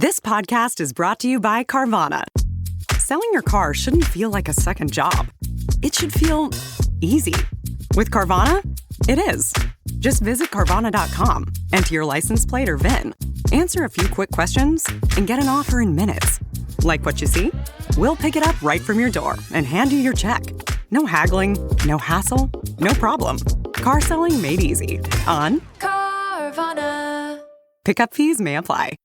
This podcast is brought to you by Carvana. Selling your car shouldn't feel like a second job. It should feel easy. With Carvana, it is. Just visit Carvana.com, enter your license plate or VIN, answer a few quick questions, and get an offer in minutes. Like what you see? We'll pick it up right from your door and hand you your check. No haggling, no hassle, no problem. Car selling made easy on Carvana. Pickup fees may apply.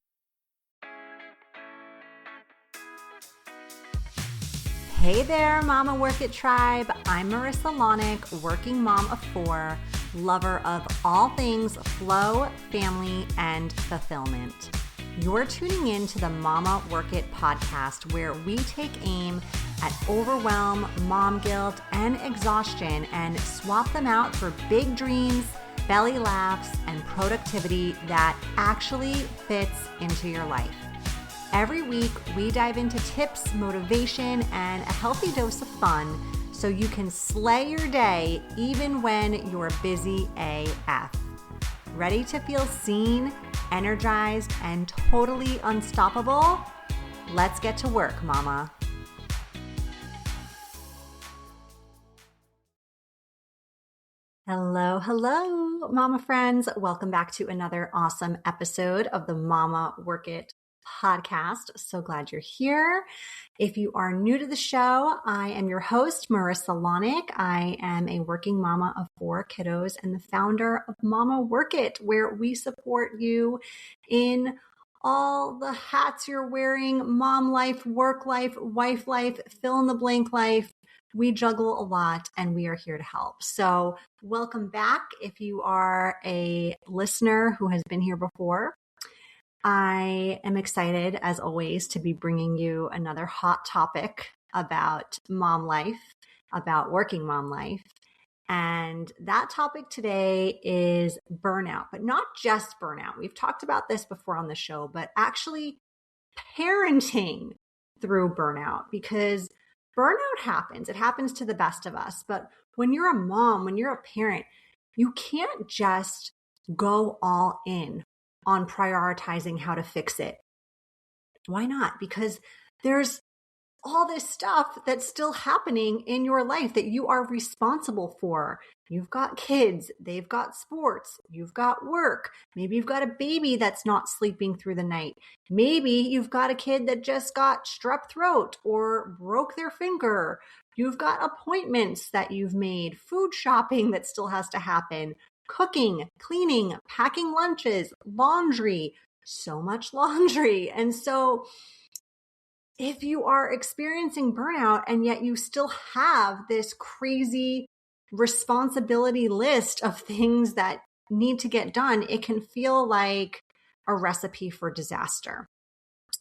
Hey there, Mama Work It Tribe. I'm Marissa Lonick, working mom of 4, lover of all things flow, family, and fulfillment. You're tuning in to the Mama Work It podcast, where we take aim at overwhelm, mom guilt, and exhaustion and swap them out for big dreams, belly laughs, and productivity that actually fits into your life. Every week, we dive into tips, motivation, and a healthy dose of fun so you can slay your day even when you're busy AF. Ready to feel seen, energized, and totally unstoppable? Let's get to work, mama. Hello, mama friends. Welcome back to another awesome episode of the Mama Work It podcast. So glad you're here. If you are new to the show, I am your host, Marissa Lonick. I am a working mama of 4 kiddos and the founder of Mama Work It, where we support you in all the hats you're wearing: mom life, work life, wife life, fill in the blank life. We juggle a lot and we are here to help. So welcome back. If you are a listener who has been here before, I am excited, as always, to be bringing you another hot topic about mom life, about working mom life. And that topic today is burnout, but not just burnout. We've talked about this before on the show, but actually parenting through burnout, because burnout happens. It happens to the best of us. But when you're a mom, when you're a parent, you can't just go all in on prioritizing how to fix it. Why not? Because there's all this stuff that's still happening in your life that you are responsible for. You've got kids, they've got sports, you've got work. Maybe you've got a baby that's not sleeping through the night. Maybe you've got a kid that just got strep throat or broke their finger. You've got appointments that you've made, food shopping that still has to happen, cooking, cleaning, packing lunches, laundry, so much laundry. And so if you are experiencing burnout and yet you still have this crazy responsibility list of things that need to get done, it can feel like a recipe for disaster.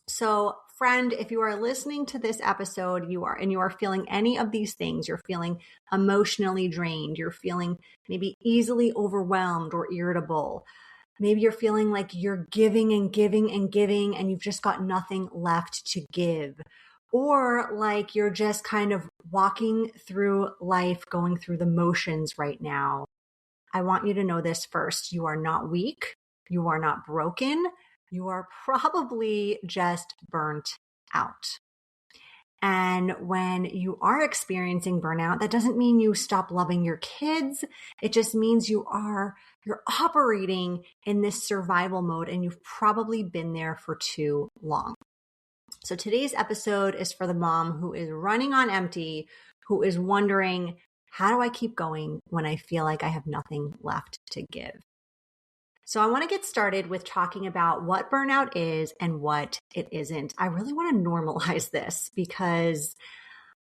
So friend, if you are listening to this episode, you are feeling any of these things, you're feeling emotionally drained, you're feeling maybe easily overwhelmed or irritable. Maybe you're feeling like you're giving and giving and giving and you've just got nothing left to give. Or like you're just kind of walking through life, going through the motions right now. I want you to know this first. You are not weak. You are not broken. You are probably just burnt out. And when you are experiencing burnout, that doesn't mean you stop loving your kids. It just means you're operating in this survival mode and you've probably been there for too long. So today's episode is for the mom who is running on empty, who is wondering, how do I keep going when I feel like I have nothing left to give? So I want to get started with talking about what burnout is and what it isn't. I really want to normalize this because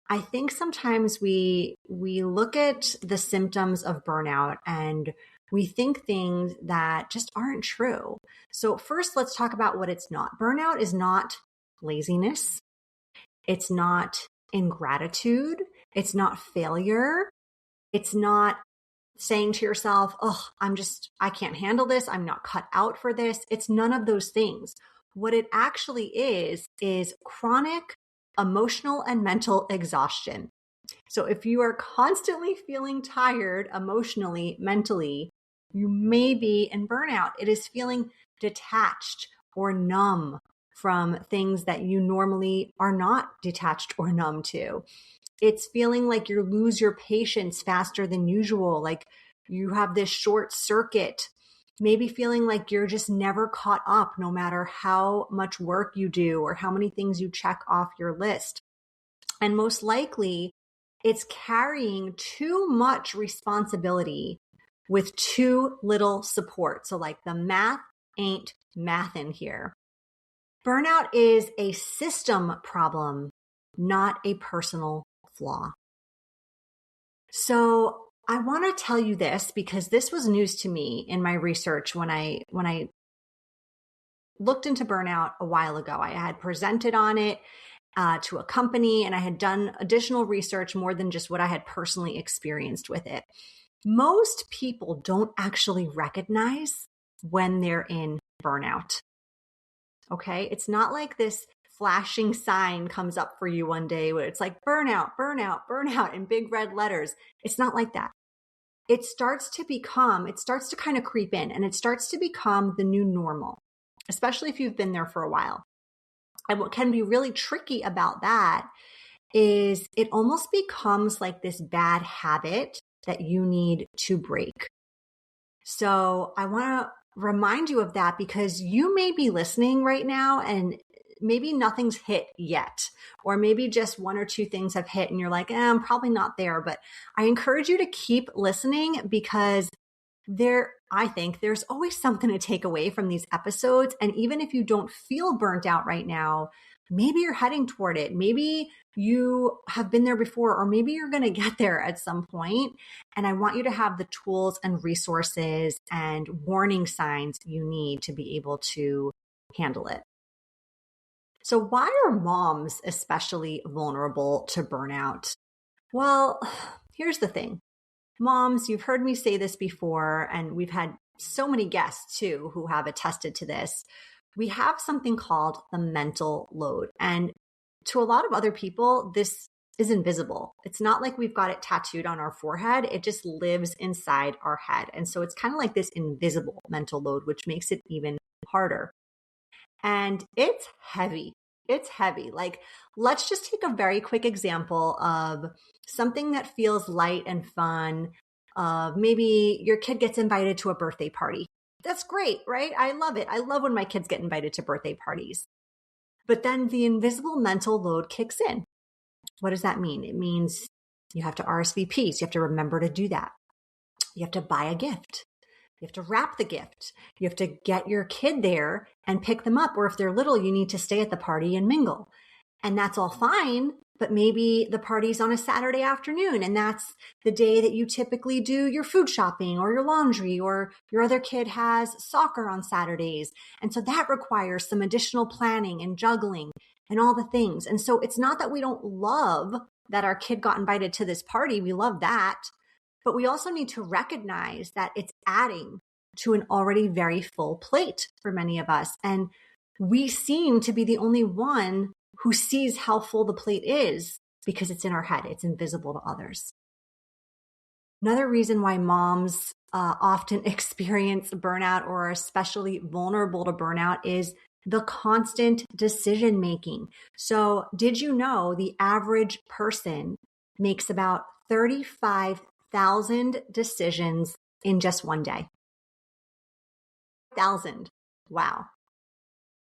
I think sometimes we look at the symptoms of burnout and we think things that just aren't true. So first, let's talk about what it's not. Burnout is not laziness. It's not ingratitude. It's not failure. It's not saying to yourself, oh, I can't handle this. I'm not cut out for this. It's none of those things. What it actually is chronic emotional and mental exhaustion. So if you are constantly feeling tired emotionally, mentally, you may be in burnout. It is feeling detached or numb from things that you normally are not detached or numb to. It's feeling like you lose your patience faster than usual, like you have this short circuit, maybe feeling like you're just never caught up no matter how much work you do or how many things you check off your list. And most likely, it's carrying too much responsibility with too little support. So like the math ain't mathin' here. Burnout is a system problem, not a personal flaw. So I want to tell you this because this was news to me in my research when I looked into burnout a while ago. I had presented on it to a company, and I had done additional research more than just what I had personally experienced with it. Most people don't actually recognize when they're in burnout. Okay. It's not like this flashing sign comes up for you one day where it's like burnout, burnout, burnout in big red letters. It's not like that. It starts to kind of creep in, and it starts to become the new normal, especially if you've been there for a while. And what can be really tricky about that is it almost becomes like this bad habit that you need to break. So I want to remind you of that because you may be listening right now and maybe nothing's hit yet, or maybe just one or two things have hit and you're like, I'm probably not there. But I encourage you to keep listening because I think there's always something to take away from these episodes. And even if you don't feel burnt out right now, maybe you're heading toward it. Maybe you have been there before, or maybe you're going to get there at some point. And I want you to have the tools and resources and warning signs you need to be able to handle it. So why are moms especially vulnerable to burnout? Well, here's the thing. Moms, you've heard me say this before, and we've had so many guests too who have attested to this. We have something called the mental load. And to a lot of other people, this is invisible. It's not like we've got it tattooed on our forehead. It just lives inside our head. And so it's kind of like this invisible mental load, which makes it even harder. And it's heavy. It's heavy. Like, let's just take a very quick example of something that feels light and fun. Maybe your kid gets invited to a birthday party. That's great, right? I love it. I love when my kids get invited to birthday parties. But then the invisible mental load kicks in. What does that mean? It means you have to RSVP. So you have to remember to do that. You have to buy a gift. You have to wrap the gift. You have to get your kid there and pick them up. Or if they're little, you need to stay at the party and mingle. And that's all fine. But maybe the party's on a Saturday afternoon, and that's the day that you typically do your food shopping or your laundry, or your other kid has soccer on Saturdays. And so that requires some additional planning and juggling and all the things. And so it's not that we don't love that our kid got invited to this party. We love that. But we also need to recognize that it's adding to an already very full plate for many of us. And we seem to be the only one who sees how full the plate is because it's in our head. It's invisible to others. Another reason why moms often experience burnout or are especially vulnerable to burnout is the constant decision making. So did you know the average person makes about 35,000 decisions in just one day? 1,000. Wow.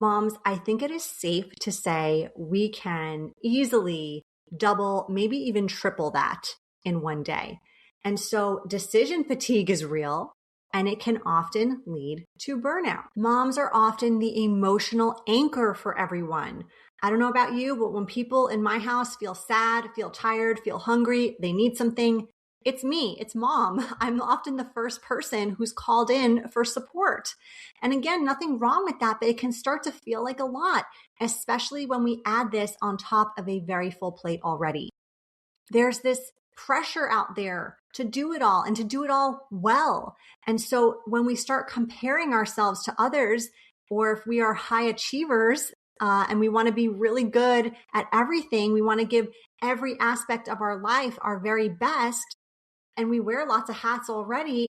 Moms, I think it is safe to say we can easily double, maybe even triple that in one day. And so decision fatigue is real, and it can often lead to burnout. Moms are often the emotional anchor for everyone. I don't know about you, but when people in my house feel sad, feel tired, feel hungry, they need something, it's me, it's mom. I'm often the first person who's called in for support. And again, nothing wrong with that, but it can start to feel like a lot, especially when we add this on top of a very full plate already. There's this pressure out there to do it all and to do it all well. And so when we start comparing ourselves to others, or if we are high achievers, and we want to be really good at everything, we want to give every aspect of our life our very best, and we wear lots of hats already,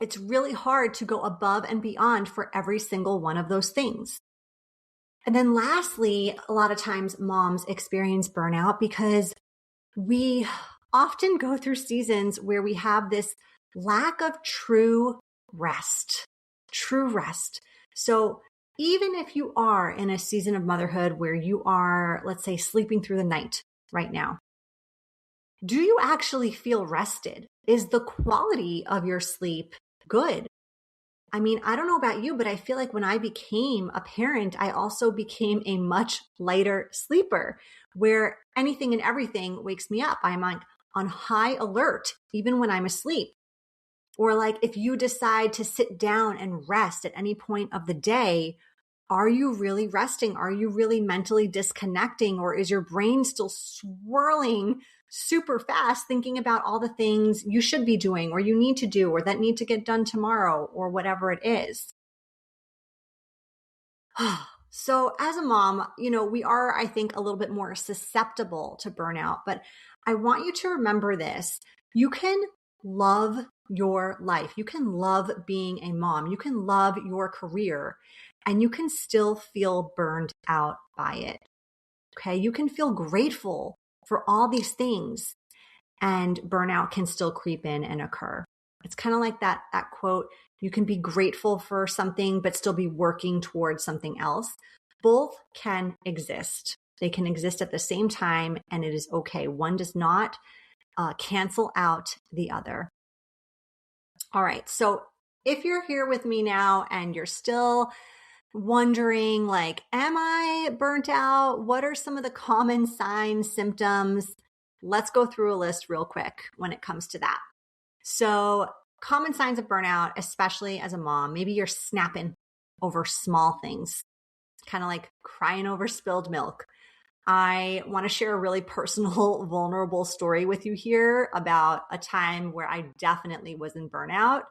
it's really hard to go above and beyond for every single one of those things. And then lastly, a lot of times moms experience burnout because we often go through seasons where we have this lack of true rest, true rest. So even if you are in a season of motherhood where you are, let's say, sleeping through the night right now, do you actually feel rested? Is the quality of your sleep good? I mean, I don't know about you, but I feel like when I became a parent, I also became a much lighter sleeper where anything and everything wakes me up. I'm like on high alert, even when I'm asleep. Or like if you decide to sit down and rest at any point of the day, are you really resting? Are you really mentally disconnecting? Or is your brain still swirling super fast, thinking about all the things you should be doing or you need to do or that need to get done tomorrow or whatever it is? So as a mom, we are, I think, a little bit more susceptible to burnout, but I want you to remember this. You can love your life. You can love being a mom. You can love your career and you can still feel burned out by it. Okay. You can feel grateful for all these things and burnout can still creep in and occur. It's kind of like that quote, you can be grateful for something, but still be working towards something else. Both can exist. They can exist at the same time and it is okay. One does not cancel out the other. All right. So if you're here with me now and you're still wondering like, am I burnt out? What are some of the common signs, symptoms? Let's go through a list real quick when it comes to that. So common signs of burnout, especially as a mom, maybe you're snapping over small things, kind of like crying over spilled milk. I want to share a really personal, vulnerable story with you here about a time where I definitely was in burnout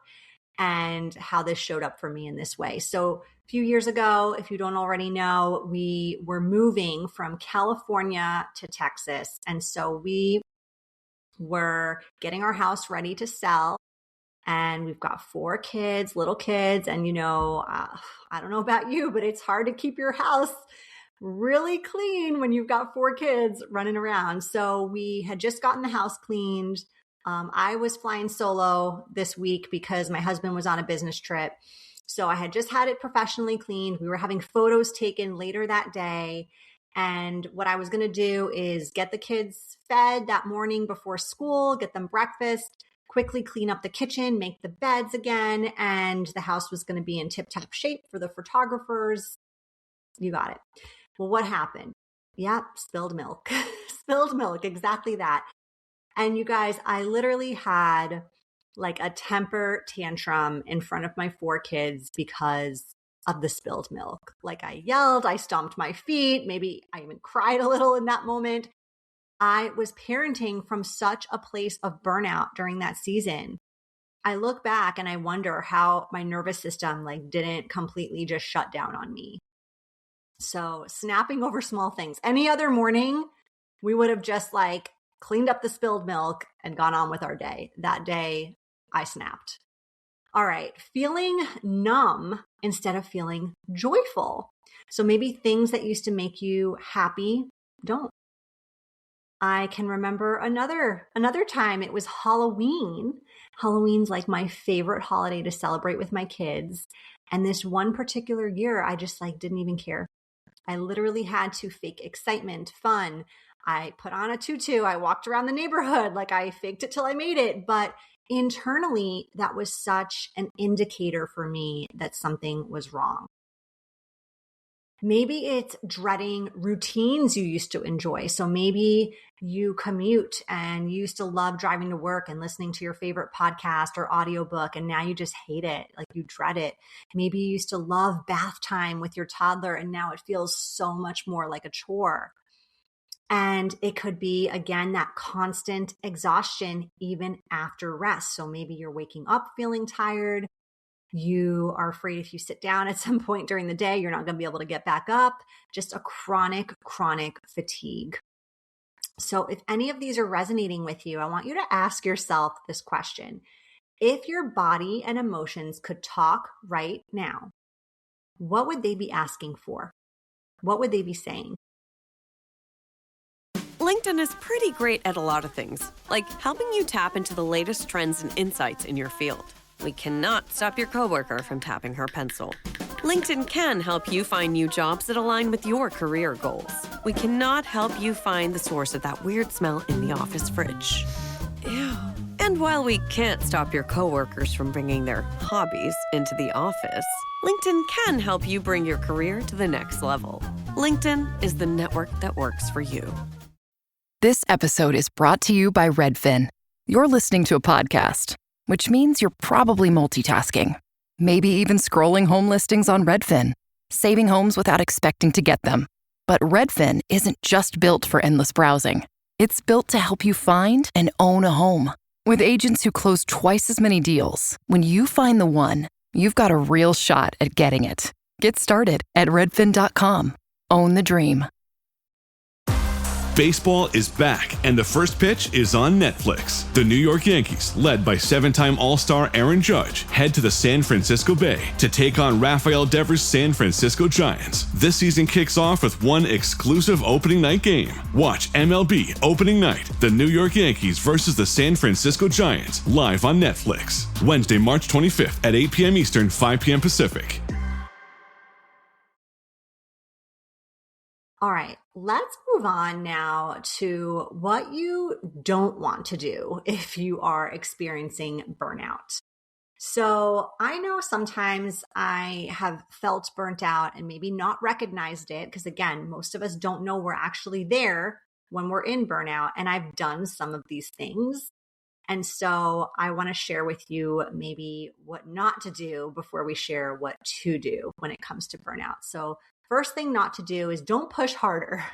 and how this showed up for me in this way. So a few years ago, if you don't already know, we were moving from California to Texas. And so we were getting our house ready to sell. And we've got 4 kids, little kids. And, I don't know about you, but it's hard to keep your house really clean when you've got 4 kids running around. So we had just gotten the house cleaned. I was flying solo this week because my husband was on a business trip. So I had just had it professionally cleaned. We were having photos taken later that day. And what I was going to do is get the kids fed that morning before school, get them breakfast, quickly clean up the kitchen, make the beds again. And the house was going to be in tip-top shape for the photographers. You got it. Well, what happened? Yep, spilled milk. Spilled milk, exactly that. And you guys, I literally had like a temper tantrum in front of my 4 kids because of the spilled milk. Like I yelled, I stomped my feet, maybe I even cried a little in that moment. I was parenting from such a place of burnout during that season. I look back and I wonder how my nervous system didn't completely just shut down on me. So snapping over small things. Any other morning, we would have just cleaned up the spilled milk and gone on with our day. That day, I snapped. All right, feeling numb instead of feeling joyful. So maybe things that used to make you happy don't. I can remember another time it was Halloween. Halloween's like my favorite holiday to celebrate with my kids. And this one particular year, I just didn't even care. I literally had to fake excitement, fun. I put on a tutu. I walked around the neighborhood. I faked it till I made it. But internally, that was such an indicator for me that something was wrong. Maybe it's dreading routines you used to enjoy. So maybe you commute and you used to love driving to work and listening to your favorite podcast or audiobook, and now you just hate it. You dread it. Maybe you used to love bath time with your toddler, and now it feels so much more like a chore. And it could be, again, that constant exhaustion even after rest. So maybe you're waking up feeling tired. You are afraid if you sit down at some point during the day, you're not going to be able to get back up. Just a chronic fatigue. So if any of these are resonating with you, I want you to ask yourself this question. If your body and emotions could talk right now, what would they be asking for? what would they be saying? LinkedIn is pretty great at a lot of things, like helping you tap into the latest trends and insights in your field. We cannot stop your coworker from tapping her pencil. LinkedIn can help you find new jobs that align with your career goals. We cannot help you find the source of that weird smell in the office fridge. Ew. And while we can't stop your coworkers from bringing their hobbies into the office, LinkedIn can help you bring your career to the next level. LinkedIn is the network that works for you. This episode is brought to you by Redfin. You're listening to a podcast, which means you're probably multitasking. Maybe even scrolling home listings on Redfin, saving homes without expecting to get them. But Redfin isn't just built for endless browsing. It's built to help you find and own a home. With agents who close twice as many deals, when you find the one, you've got a real shot at getting it. Get started at redfin.com. Own the dream. Baseball is back, and the first pitch is on Netflix. The New York Yankees, led by seven-time All-Star Aaron Judge, head to the San Francisco Bay to take on Rafael Devers' San Francisco Giants. This season kicks off with one exclusive opening night game. Watch MLB Opening Night, the New York Yankees versus the San Francisco Giants, live on Netflix. Wednesday, March 25th at 8 p.m. Eastern, 5 p.m. Pacific. All right, let's move on now to what you don't want to do if you are experiencing burnout. So I know sometimes I have felt burnt out and maybe not recognized it because, again, most of us don't know we're actually there when we're in burnout. And I've done some of these things. And so I want to share with you maybe what not to do before we share what to do when it comes to burnout. So first thing not to do is don't push harder.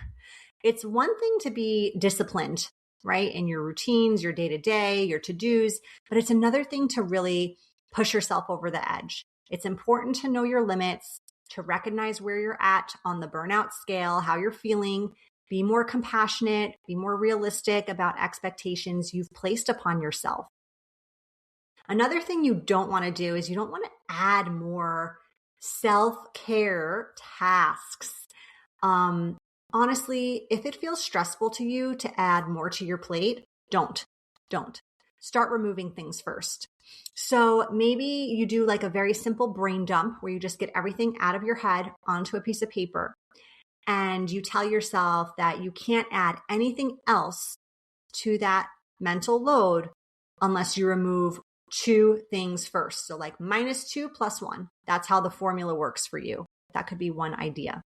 It's one thing to be disciplined, right? In your routines, your day-to-day, your to-dos, but it's another thing to really push yourself over the edge. It's important to know your limits, to recognize where you're at on the burnout scale, how you're feeling, be more compassionate, be more realistic about expectations you've placed upon yourself. Another thing you don't want to do is you don't want to add more self-care tasks. Honestly, if it feels stressful to you to add more to your plate, don't. Start removing things first. So maybe you do like a very simple brain dump where you just get everything out of your head onto a piece of paper. And you tell yourself that you can't add anything else to that mental load unless you remove two things first. So like -2 + 1. That's how the formula works for you. That could be one idea.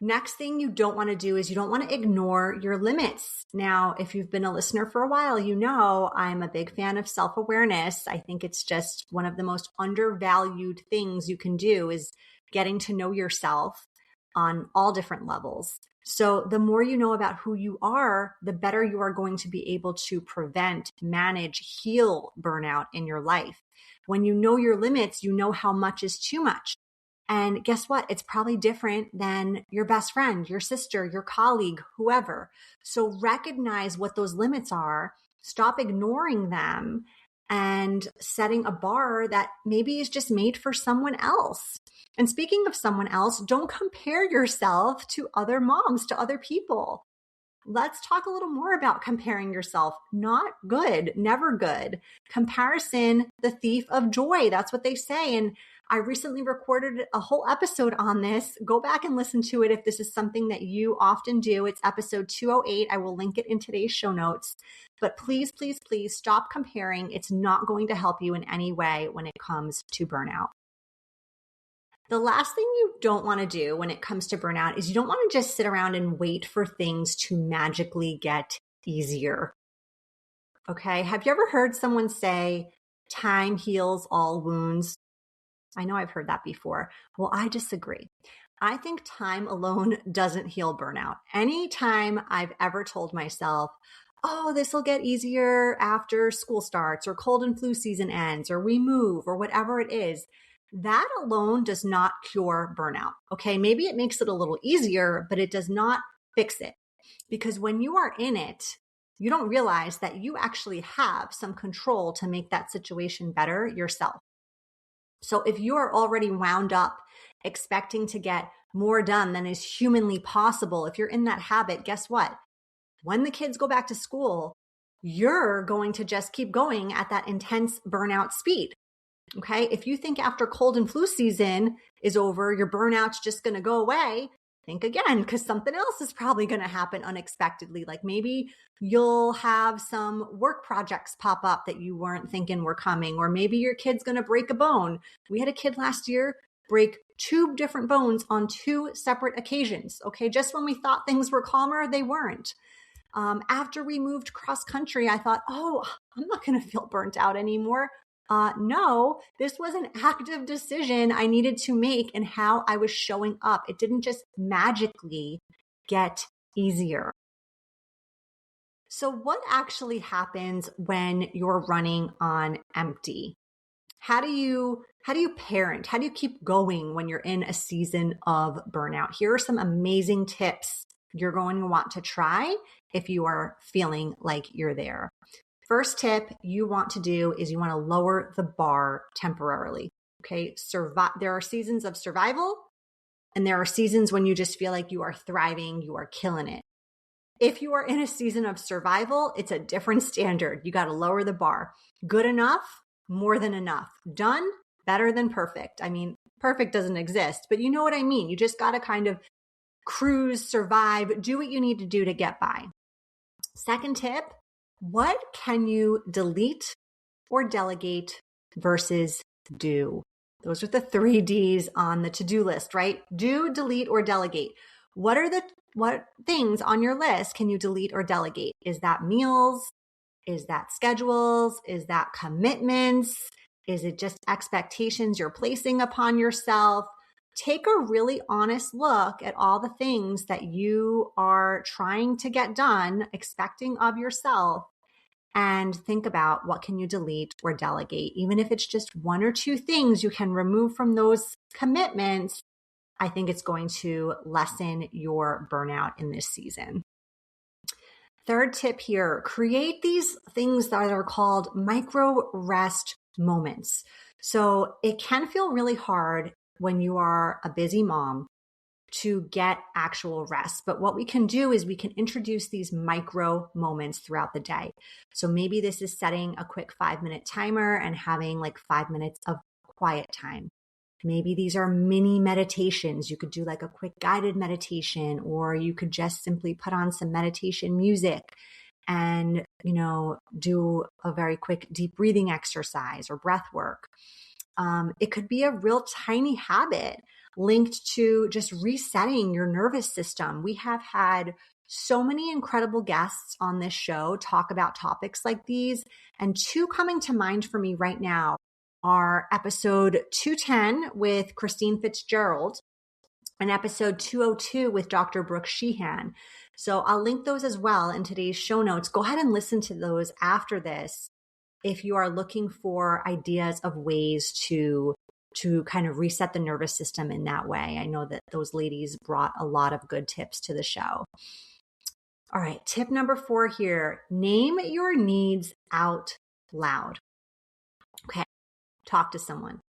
Next thing you don't want to do is you don't want to ignore your limits. Now, if you've been a listener for a while, you know I'm a big fan of self-awareness. I think it's just one of the most undervalued things you can do is getting to know yourself on all different levels. So the more you know about who you are, the better you are going to be able to prevent, manage, heal burnout in your life. When you know your limits, you know how much is too much. And guess what? It's probably different than your best friend, your sister, your colleague, whoever. So recognize what those limits are, stop ignoring them, and setting a bar that maybe is just made for someone else. And speaking of someone else, don't compare yourself to other moms, to other people. Let's talk a little more about comparing yourself. Not good, never good. Comparison, the thief of joy. That's what they say. And I recently recorded a whole episode on this. Go back and listen to it if this is something that you often do. It's episode 208. I will link it in today's show notes. But please, please, please stop comparing. It's not going to help you in any way when it comes to burnout. The last thing you don't want to do when it comes to burnout is you don't want to just sit around and wait for things to magically get easier. Okay. Have you ever heard someone say, time heals all wounds? I know I've heard that before. Well, I disagree. I think time alone doesn't heal burnout. Anytime I've ever told myself, oh, this will get easier after school starts or cold and flu season ends or we move or whatever it is, that alone does not cure burnout. Okay, maybe it makes it a little easier, but it does not fix it. Because when you are in it, you don't realize that you actually have some control to make that situation better yourself. So if you are already wound up expecting to get more done than is humanly possible. If you're in that habit, guess what? When the kids go back to school, you're going to just keep going at that intense burnout speed. Okay. If you think after cold and flu season is over, your burnout's just going to go away, think again, because something else is probably going to happen unexpectedly. Like maybe you'll have some work projects pop up that you weren't thinking were coming, or maybe your kid's going to break a bone. We had a kid last year break 2 different bones on 2 separate occasions. Okay. Just when we thought things were calmer, they weren't. After we moved cross country, I thought, oh, I'm not going to feel burnt out anymore. No, this was an active decision I needed to make in how I was showing up. It didn't just magically get easier. So what actually happens when you're running on empty? How do you parent? How do you keep going when you're in a season of burnout? Here are some amazing tips you're going to want to try if you are feeling like you're there. First tip you want to do is you want to lower the bar temporarily. Okay. There are seasons of survival, and there are seasons when you just feel like you are thriving, you are killing it. If you are in a season of survival, it's a different standard. You got to lower the bar. Good enough, more than enough. Done, better than perfect. I mean, perfect doesn't exist, but you know what I mean. You just got to kind of cruise, survive, do what you need to do to get by. Second tip, what can you delete or delegate versus do? Those are the 3 Ds on the to-do list, right? Do, delete, or delegate. What things on your list can you delete or delegate? Is that meals? Is that schedules? Is that commitments? Is it just expectations you're placing upon yourself? Take a really honest look at all the things that you are trying to get done, expecting of yourself, and think about what can you delete or delegate. Even if it's just 1 or 2 things you can remove from those commitments, I think it's going to lessen your burnout in this season. Third tip here, create these things that are called micro rest moments. So it can feel really hard when you are a busy mom to get actual rest. But what we can do is we can introduce these micro moments throughout the day. So maybe this is setting a quick 5-minute timer and having like 5 minutes of quiet time. Maybe these are mini meditations. You could do like a quick guided meditation, or you could just simply put on some meditation music and, do a very quick deep breathing exercise or breath work. It could be a real tiny habit linked to just resetting your nervous system. We have had so many incredible guests on this show talk about topics like these, and 2 coming to mind for me right now are episode 210 with Christine Fitzgerald and episode 202 with Dr. Brooke Sheehan. So I'll link those as well in today's show notes. Go ahead and listen to those after this if you are looking for ideas of ways to kind of reset the nervous system in that way. I know that those ladies brought a lot of good tips to the show. All right, tip number 4 here, name your needs out loud. Okay, talk to someone,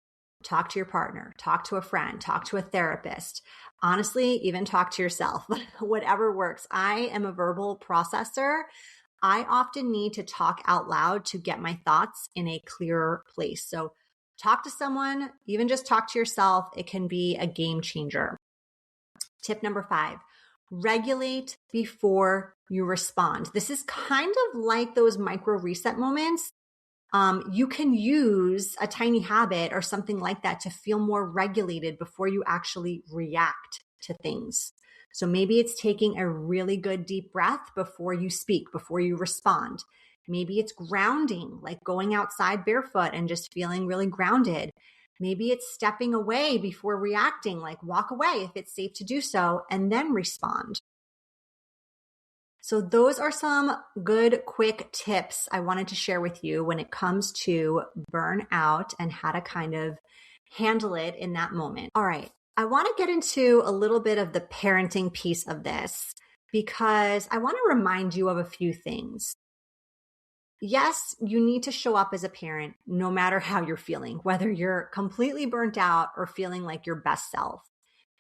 talk to your partner, talk to a friend, talk to a therapist. Honestly, even talk to yourself, whatever works. I am a verbal processor. I often need to talk out loud to get my thoughts in a clearer place. So talk to someone, even just talk to yourself. It can be a game changer. Tip number 5, regulate before you respond. This is kind of like those micro reset moments. You can use a tiny habit or something like that to feel more regulated before you actually react to things. So maybe it's taking a really good deep breath before you speak, before you respond. Maybe it's grounding, like going outside barefoot and just feeling really grounded. Maybe it's stepping away before reacting, like walk away if it's safe to do so, and then respond. So those are some good, quick tips I wanted to share with you when it comes to burnout and how to kind of handle it in that moment. All right. I want to get into a little bit of the parenting piece of this because I want to remind you of a few things. Yes, you need to show up as a parent no matter how you're feeling, whether you're completely burnt out or feeling like your best self.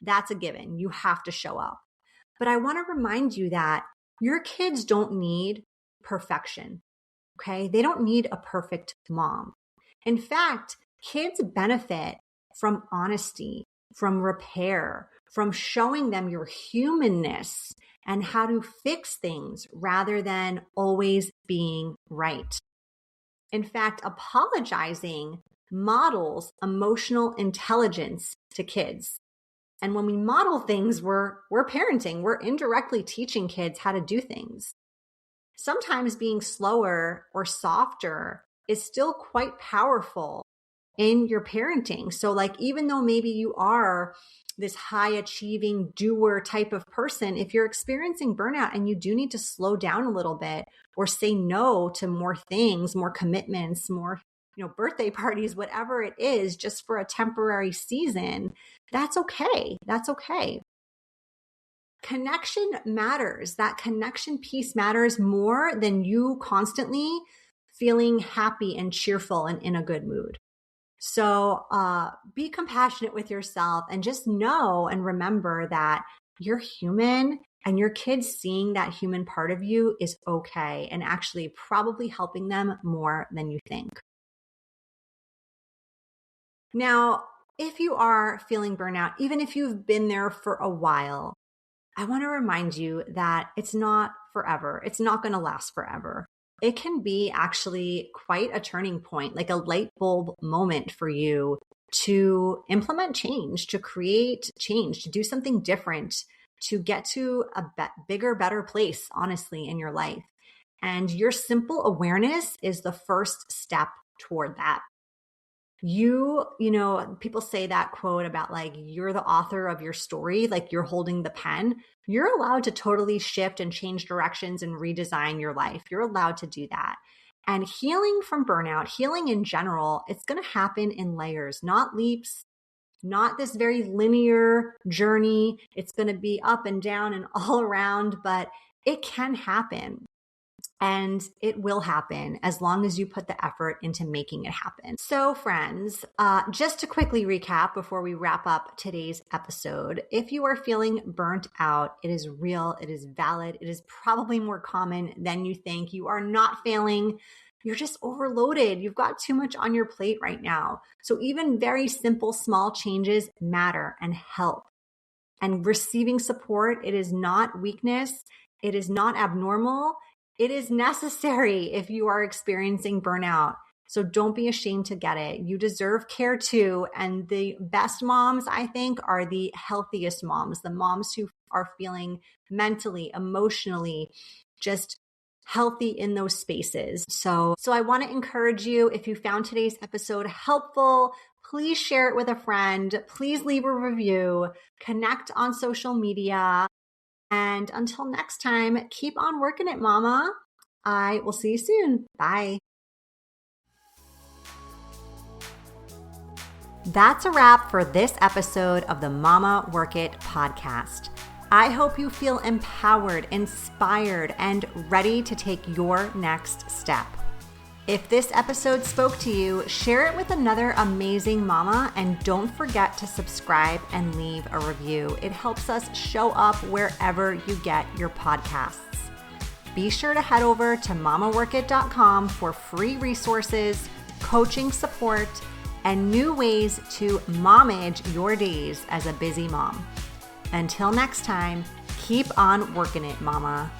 That's a given. You have to show up. But I want to remind you that your kids don't need perfection, okay? They don't need a perfect mom. In fact, kids benefit from honesty, from repair, from showing them your humanness and how to fix things rather than always being right. In fact, apologizing models emotional intelligence to kids. And when we model things, we're parenting, we're indirectly teaching kids how to do things. Sometimes being slower or softer is still quite powerful in your parenting. So like, even though maybe you are this high achieving doer type of person, if you're experiencing burnout and you do need to slow down a little bit or say no to more things, more commitments, more, birthday parties, whatever it is, just for a temporary season, that's okay. That's okay. Connection matters. That connection piece matters more than you constantly feeling happy and cheerful and in a good mood. So be compassionate with yourself and just know and remember that you're human and your kids seeing that human part of you is okay and actually probably helping them more than you think. Now, if you are feeling burnout, even if you've been there for a while, I want to remind you that it's not forever. It's not going to last forever. It can be actually quite a turning point, like a light bulb moment for you to implement change, to create change, to do something different, to get to a bigger, better place, honestly, in your life. And your simple awareness is the first step toward that. People say that quote about like, you're the author of your story, like you're holding the pen. You're allowed to totally shift and change directions and redesign your life. You're allowed to do that. And healing from burnout, healing in general, it's going to happen in layers, not leaps, not this very linear journey. It's going to be up and down and all around, but it can happen. And it will happen as long as you put the effort into making it happen. So friends, just to quickly recap before we wrap up today's episode, if you are feeling burnt out, it is real, it is valid, it is probably more common than you think. You are not failing. You're just overloaded. You've got too much on your plate right now. So even very simple, small changes matter and help. And receiving support, it is not weakness. It is not abnormal. It is necessary if you are experiencing burnout. So don't be ashamed to get it. You deserve care too. And the best moms, I think, are the healthiest moms, the moms who are feeling mentally, emotionally, just healthy in those spaces. So I want to encourage you, if you found today's episode helpful, please share it with a friend. Please leave a review, connect on social media. And until next time, keep on working it, mama. I will see you soon. Bye. That's a wrap for this episode of the Mama Work It podcast. I hope you feel empowered, inspired, and ready to take your next step. If this episode spoke to you, share it with another amazing mama, and don't forget to subscribe and leave a review. It helps us show up wherever you get your podcasts. Be sure to head over to mamaworkit.com for free resources, coaching support, and new ways to momage your days as a busy mom. Until next time, keep on working it, mama.